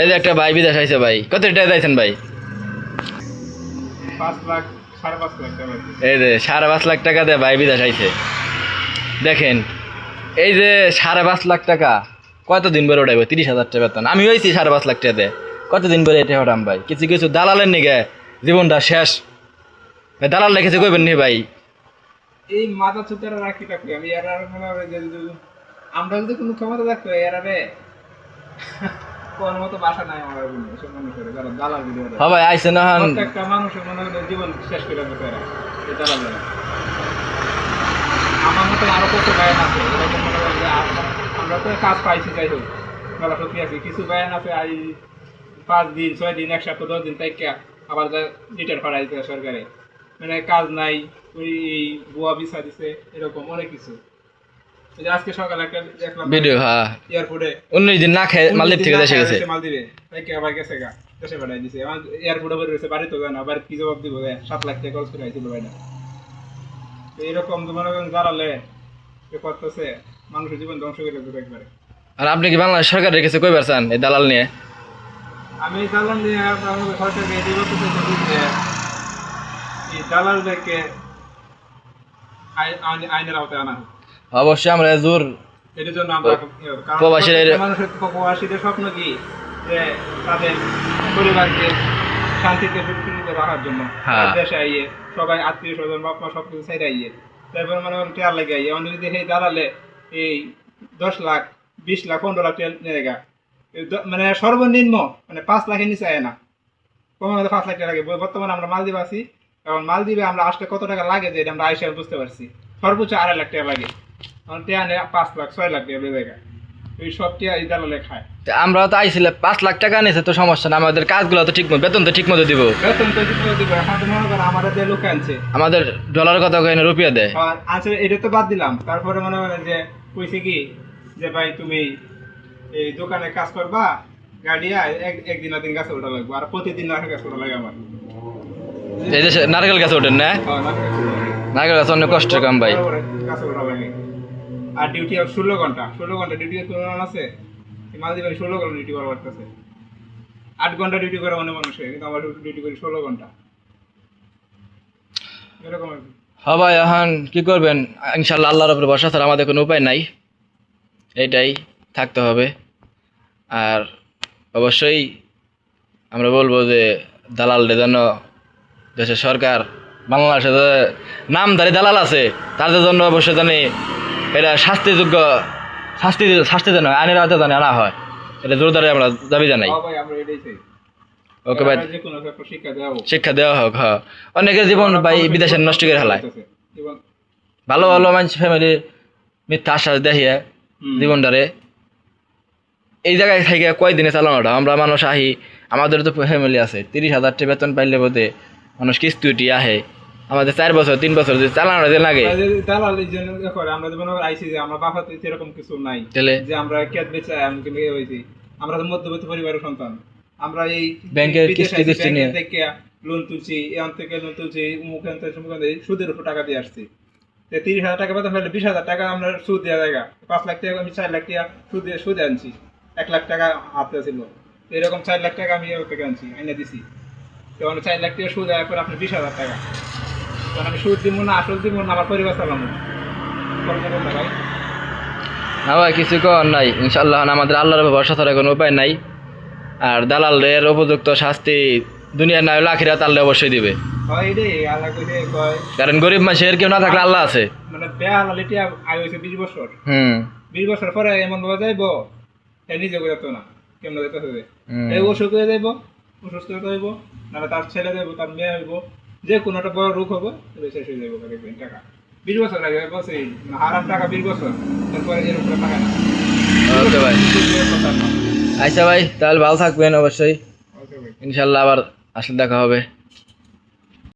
এই যে একটা ভাই বিদেশ আইছে ভাই, কত টাকা যাইছেন ভাই? 5 লাখ 5.5 লাখ টাকা। এই যে 5.5 লাখ টাকা দিয়ে ভাই বিদেশ আইছে। দেখেন এই যে 5.5 লাখ টাকা কতদিন পরে উঠাইবো? 30,000 টাকা বেতন। আমি হয়েছি 5.5 লাখ টাকা দিয়ে, কতদিন পরে এটা উঠাম ভাই? কিছু কিছু দালালের নিগে জীবনটা শেষ। দালাল রেখেছে কইবেন নি ভাই? এই মাথা চুতারা রাখি রাখি আমি এরা মনে হয় যে আমরা যদি কোনো ক্ষমতা থাকতো এরারে কোন মতো বাসা নাই আমার এসব মনে করে যারা দালাল ভিডিও হ্যাঁ ভাই আইছে না হন। প্রত্যেকটা মানুষের মনে হয় জীবন শেষ করে দিতে এরা এই দালালেরা। আমার মতো আরো কত বায়ান আছে এরকম মনে হয় যে আমরা তো কাজ পাইছি যাই হোক বলা সত্যি আছে, কিছু বায়ান আছে আই 5 দিন 6 দিন 1 সপ্তাহ 10 দিন তাই আবার রিটায়ার করাই দিতে সরকারে, মানে কাজ নাই, ওই বুয়া ভিসা দিছে, এরকম অনেক কিছু। এই যে আজকে সকালে একটা দেখলাম ভিডিও, হ্যাঁ এয়ারপোর্টে 19 দিন না খেয়ে মালদ্বীপ থেকে দেশে গেছে। মালদ্বীপে তাই কে আবার গেছে গা দেশে পাঠাই দিছে। আমার এয়ারপোর্টে বের হয়েছে, বাড়ি তো যায় না, বাড়িতে কি জবাব দিব? 7 লাখ টাকা খরচ করে আইছিল ভাই না। তো এরকম তো মনে করেন দাঁড়ালে এ করতেছে মানুষের জীবন ধ্বংস করে দিতে একবারে। আর আপনি কি বাংলাদেশ সরকার রেখেছে কইবার চান এই দালাল নিয়ে? আমি দালাল নিয়ে সরকারকে এই বলতে চাইছি যে এই দালালদেরকে আইনের আওতায় আনা হোক। অবশ্যই আমরা জোর এটার জন্য আমরা প্রবাসীদের স্বপ্ন কি যে তাদের পরিবারকে শান্তিতে সুরক্ষিত রাখার জন্য দেশে আইয়ে সবাই আত্মীয় স্বজন বাপ মা সবকিছু ছেড়ে আইয়ে তারপরে মনে করেন টেয়ার লেগে আইয়ে অন্য যদি সেই দালালে এই 10 লাখ 20 লাখ 15 লাখ টাকা মানে সর্বনিম্ন মানে 5 লাখের নিচে আয় না, কমে 5 লাখ টাকা লাগে। বর্তমানে আমরা মালদ্বীপ আছি, এখন মালদ্বীপে আমরা আসলে কত টাকা লাগে যে আমরা আইসা বুঝতে পারছি, সর্বোচ্চ 2.5 লাখ টাকা লাগে। 5 লাখ 6 লাখ টাকা বেড়ে এই সব টিয়া এই দালালে খায়। আমরা তো আইছিলে 5 লাখ টাকা নিয়েছে তো সমস্যা না, আমাদের কাজগুলো তো ঠিক মতো, বেতন তো ঠিক মতো দিব। বেতন তো ঠিক মতো দিব। এখন তো মনে করেন আমাদের যে লোক আনছে আমাদের ডলার কথা কইনা রুপিয়া দেয়। আর আচ্ছা এটা তো বাদ দিলাম, তারপরে মনে করেন যে কইছে কি যে ভাই তুমি এই দোকানে কাজ করবা, গাড়িয়া একদিন না দিন গাছে ওঠা লাগবে, আর প্রতিদিন নারকেল গাছ ওঠা লাগে আমার। এই যে নারকেল গাছ ওঠেন না? নারকেল গাছ অনেক কষ্টের কাম ভাই। গাছে ওঠা লাগে। আর ডিউটি 16 ঘন্টা ডিউটি তুলনা আছে মালদ্বীপে 16 ঘন্টা ডিউটি করা করতেছে। 8 ঘন্টা ডিউটি করে অনেক মানুষের, কিন্তু আমার ডিউটি করি 16 ঘন্টা এরকম আর কি। হ্যাঁ ভাই এখন কি করবেন, ইনশাল্লাহ আল্লাহর উপরে ভরসা ছাড়া আমাদের কোনো উপায় নাই, এইটাই থাকতে হবে। আর অবশ্যই আমরা বলবো যে দালালদের জন্য দেশের সরকার বাংলাদেশে যে নামধারী দালাল আছে তাদের জন্য অবশ্যই জানি এটা শাস্তিযোগ্য শাস্তি যেন আইনের আওতায় জানি আনা হয়, এটা জোরদারে আমরা দাবি জানাই। ওকে ভাই, শিক্ষা দেওয়া হোক। হ্যাঁ, অনেকের জীবন ভাই বিদেশে নষ্ট করে ফেলায়, ভালো ভালো মানুষ ফ্যামিলির মিথ্যা আশ্বাস দেখিয়ে জীবনটারে এই জায়গায় থেকে কয়দিনে চালানোটা। আমরা মানুষ আহি, আমাদের তো ফ্যামিলি আছে, 30,000 টাকা বেতন পাইলে বোধে মানুষ কিস্তি উঠি আহে, আমাদের 4 বছর 3 বছর যদি চালানো লাগে। আমরা যেমন আইসি যে আমরা বাবা এরকম কিছু নাই যে আমরা কেট বেচে হয়েছি, আমরা তো মধ্যবিত্ত পরিবারের সন্তান। আমরা এই ব্যাংকের কিস্তি নিয়ে লোন তুলছি, এখান থেকে লোন তুলছি, সুদের উপর টাকা দিয়ে আসছি। 30,000 টাকা বেতন ফেলে 20,000 টাকা আমরা সুদ দেওয়া জায়গা, 5 লাখ টাকা আমি 4 লাখ টাকা সুদে আনছি, 1 লাখ টাকা হাতে ছিল, এরকম 4 লাখ টাকা আমি থেকে আনছি এনে দিছি। তখন 4 লাখ টাকা সুদ দেওয়ার পর আপনি 20,000 টাকা, তখন আমি সুদ দিব না আসল দিব না, আমার পরিবার চালানো ভাই। না ভাই কিছু করার নাই, ইনশাল্লাহ আমাদের আল্লাহর উপর ভরসা ছাড়া কোনো উপায় নাই। আর দালালদের উপযুক্ত শাস্তি দুনিয়ার না হলে আখিরাত আল্লাহ অবশ্যই দিবে, কারণ গরিব মানুষের কেউ না থাকলে আল্লাহ আছে। মানে বেহালালিটি আয় হয়েছে 20 বছর, 20 বছর পরে এমন ভাবে যাইবো নিজে যেত না, কেমন যেতে হবে এই অসুখ হয়ে যাইব, অসুস্থ হতে হইব, নাহলে তার ছেলে যাইব, তার মেয়ে হইব, যে কোনো একটা বড় রোগ হবে শেষ হয়ে যাইব টাকা। 20 বছর লাগে বসে হারাম টাকা 20 বছর, তারপরে এর উপরে টাকা না। ওকে ভাই, আচ্ছা ভাই তাহলে ভালো থাকবেন অবশ্যই, ইনশাল্লাহ আবার আসলে দেখা হবে।